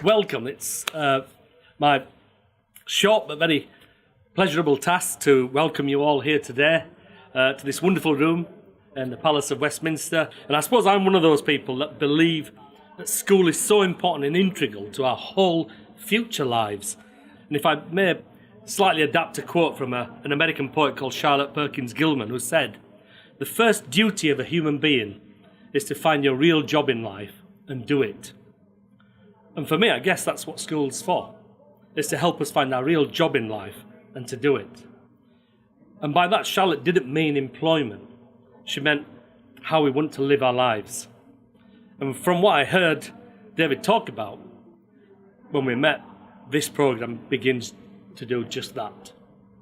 welcome. It's my short but very pleasurable task to welcome you all here today to this wonderful room in the Palace of Westminster. And I suppose I'm one of those people that believe that school is so important and integral to our whole future lives. And if I may slightly adapt a quote from an American poet called Charlotte Perkins Gilman, who said, "The first duty of a human being is to find your real job in life and do it." And for me, I guess that's what school's for, is to help us find our real job in life and to do it. And by that, Charlotte didn't mean employment. She meant how we want to live our lives. And from what I heard David talk about when we met, this programme begins to do just that.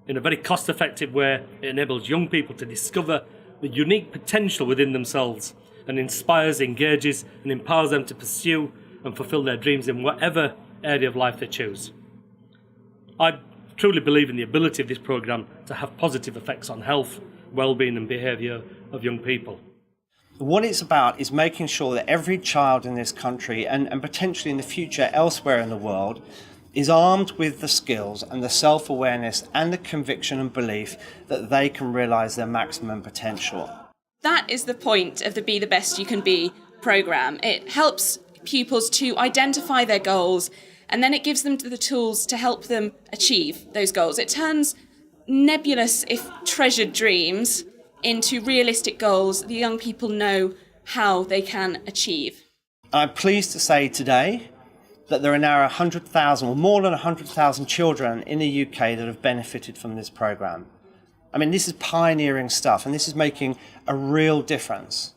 In a very cost-effective way, it enables young people to discover the unique potential within themselves and inspires, engages and empowers them to pursue and fulfil their dreams in whatever area of life they choose. I truly believe in the ability of this programme to have positive effects on health, well-being and behaviour of young people. What it's about is making sure that every child in this country and potentially in the future elsewhere in the world is armed with the skills and the self-awareness and the conviction and belief that they can realise their maximum potential. That is the point of the Be the Best You Can Be programme. It helps pupils to identify their goals and then it gives them the tools to help them achieve those goals. It turns nebulous, if treasured dreams into realistic goals the young people know how they can achieve. I'm pleased to say today that there are now 100,000 or more than 100,000 children in the UK that have benefited from this programme. I mean, this is pioneering stuff and this is making a real difference.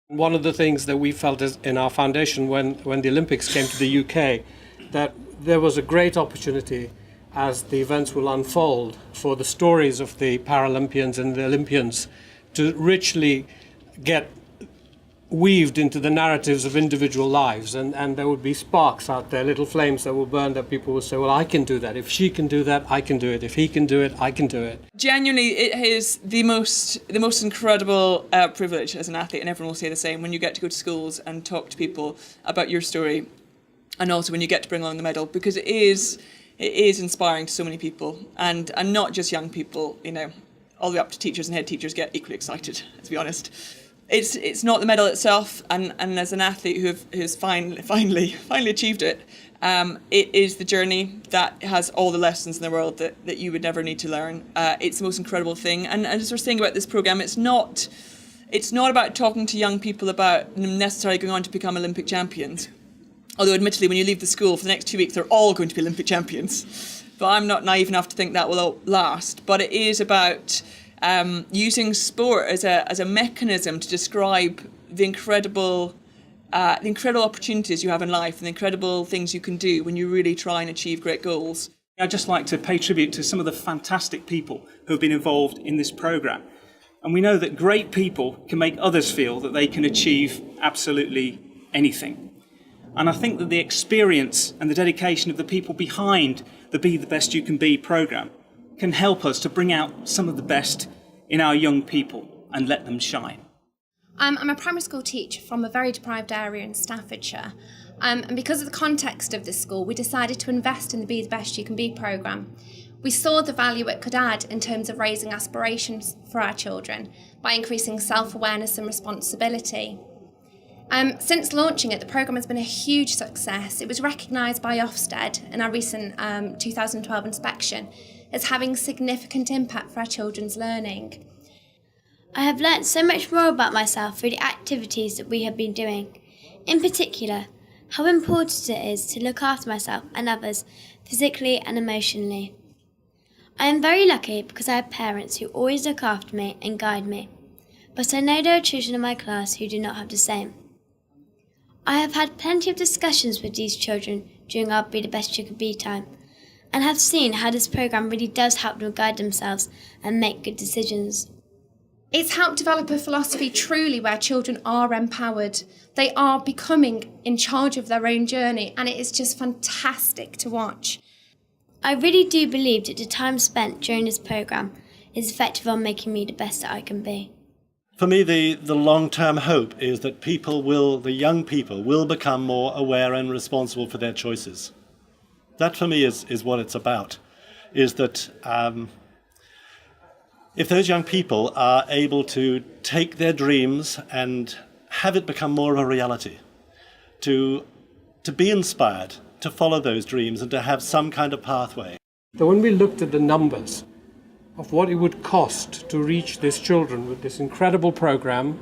One of the things that we felt in our foundation when the Olympics came to the UK, that there was a great opportunity as the events will unfold for the stories of the Paralympians and the Olympians to richly get weaved into the narratives of individual lives, and there would be sparks out there, little flames that will burn, that people will say, well, I can do that. If she can do that, I can do it. If he can do it, I can do it. Genuinely, it is the most incredible privilege as an athlete, and everyone will say the same, when you get to go to schools and talk to people about your story, and also when you get to bring along the medal, because it is inspiring to so many people, and not just young people, you know, all the way up to teachers and head teachers get equally excited, to be honest. It's not the medal itself, and as an athlete who's finally achieved it, it is the journey that has all the lessons in the world that you would never need to learn. It's the most incredible thing, and as we're saying about this programme, it's not about talking to young people about them necessarily going on to become Olympic champions. Although admittedly, when you leave the school for the next 2 weeks, they're all going to be Olympic champions. But I'm not naive enough to think that will last. But it is about using sport as a mechanism to describe the incredible opportunities you have in life and the incredible things you can do when you really try and achieve great goals. I'd just like to pay tribute to some of the fantastic people who have been involved in this programme. And we know that great people can make others feel that they can achieve absolutely anything. And I think that the experience and the dedication of the people behind the Be the Best You Can Be programme can help us to bring out some of the best in our young people and let them shine. I'm a primary school teacher from a very deprived area in Staffordshire. And because of the context of this school, we decided to invest in the Be the Best You Can Be programme. We saw the value it could add in terms of raising aspirations for our children by increasing self-awareness and responsibility. Since launching it, the programme has been a huge success. It was recognised by Ofsted in our recent 2012 inspection as having significant impact for our children's learning. I have learnt so much more about myself through the activities that we have been doing. In particular, how important it is to look after myself and others physically and emotionally. I am very lucky because I have parents who always look after me and guide me, but I know there are children in my class who do not have the same. I have had plenty of discussions with these children during our Be the Best You Can Be time, and have seen how this programme really does help them guide themselves and make good decisions. It's helped develop a philosophy truly where children are empowered. They are becoming in charge of their own journey, and it is just fantastic to watch. I really do believe that the time spent during this programme is effective on making me the best that I can be. For me, the long-term hope is that the young people will become more aware and responsible for their choices. That for me is what it's about, is that if those young people are able to take their dreams and have it become more of a reality, to be inspired, to follow those dreams and to have some kind of pathway. So when we looked at the numbers of what it would cost to reach these children with this incredible program,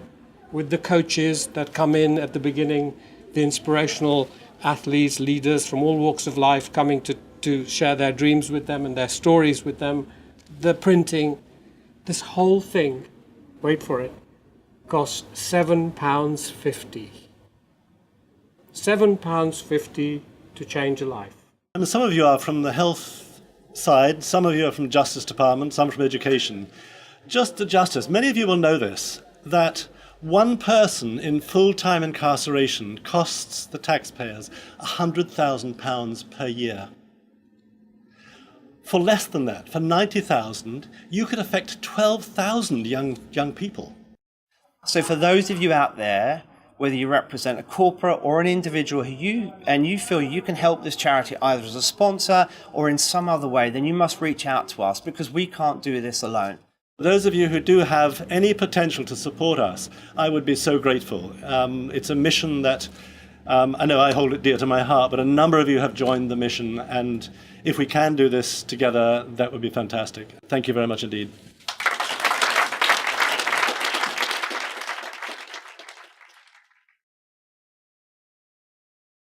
with the coaches that come in at the beginning, the inspirational athletes, leaders from all walks of life coming to share their dreams with them and their stories with them, the printing, this whole thing, wait for it, cost £7.50. £7.50 to change a life. And some of you are from the health side, some of you are from Justice Department, some from education. Just the justice, many of you will know this, that one person in full-time incarceration costs the taxpayers £100,000 per year. For less than that, for 90,000, you could affect 12,000 young people. So for those of you out there, whether you represent a corporate or an individual who you feel you can help this charity either as a sponsor or in some other way, then you must reach out to us because we can't do this alone. Those of you who do have any potential to support us, I would be so grateful. It's a mission that I know I hold it dear to my heart, but a number of you have joined the mission, and if we can do this together, that would be fantastic. Thank you very much indeed.